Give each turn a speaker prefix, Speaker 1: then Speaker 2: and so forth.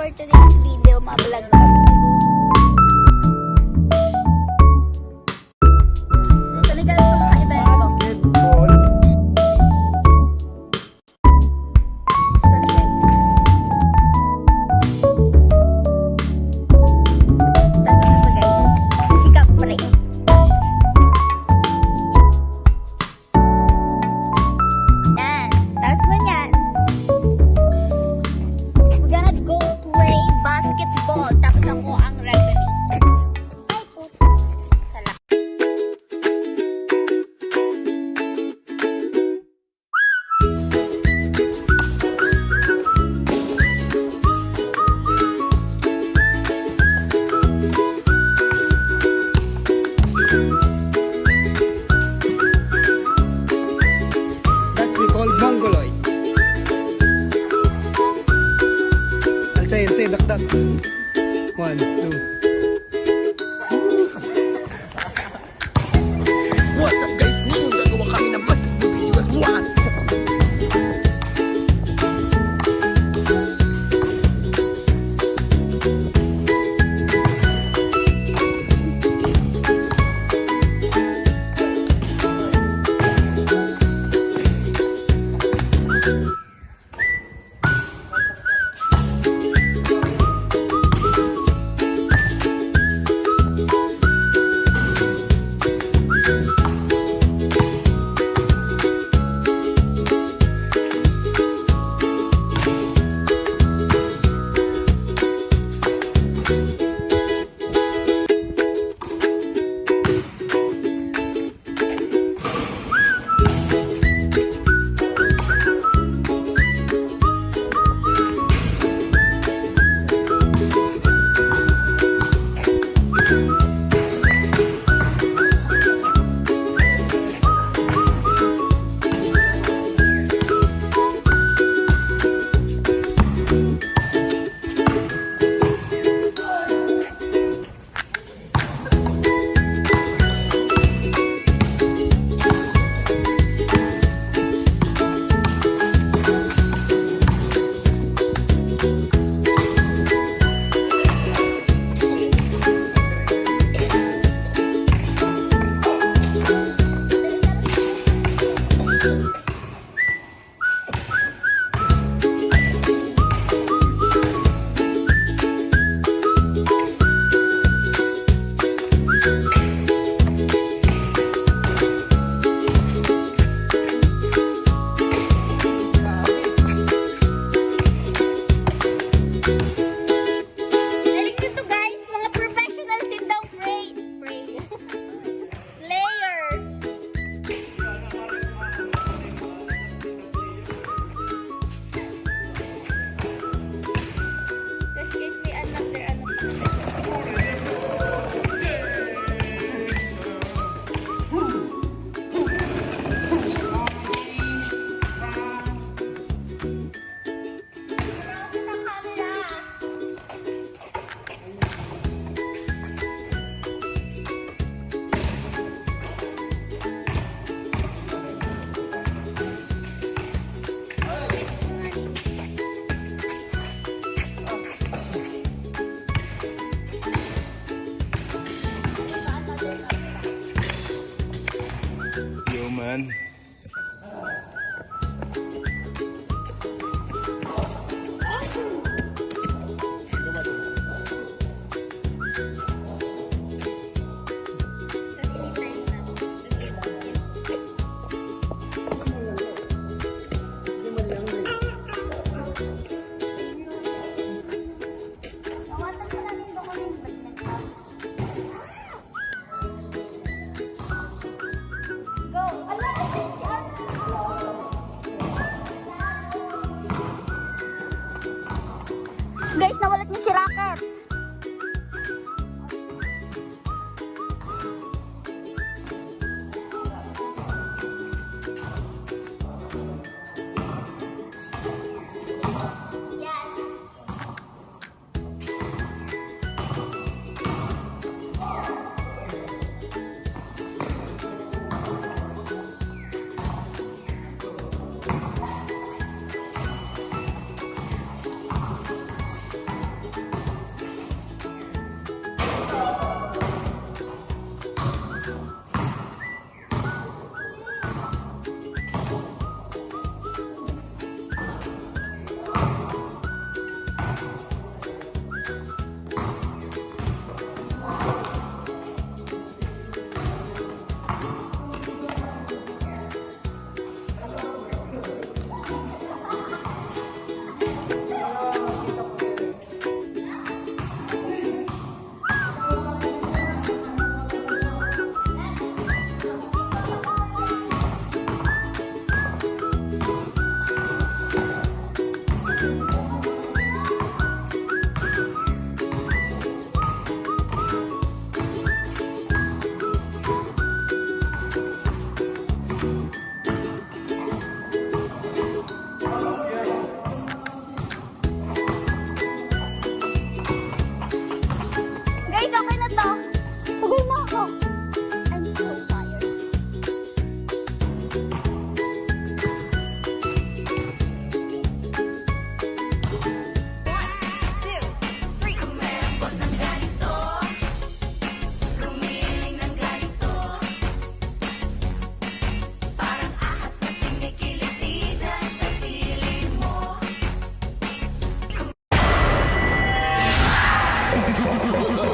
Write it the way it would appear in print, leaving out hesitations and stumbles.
Speaker 1: for today's video, ma-vlog kami. So, guys, itong ka-event ko.
Speaker 2: Basketball.
Speaker 1: So, guys. Tapos ano pa, guys? Sikap pre. Yan. Tapos ganyan. We're gonna go play basketball. Tapos ako ang referee. Ay po. Salah.
Speaker 2: That's we call mongoloid. I'll say duck duck. 1, 2. What's up guys? Ngayon gagawa kami ng basketball videos. 1.
Speaker 1: Galing nito guys, mga professional sit down player. This gives me another
Speaker 2: Yo man.
Speaker 1: Guys, nawalat niyo si Rocket. Ay,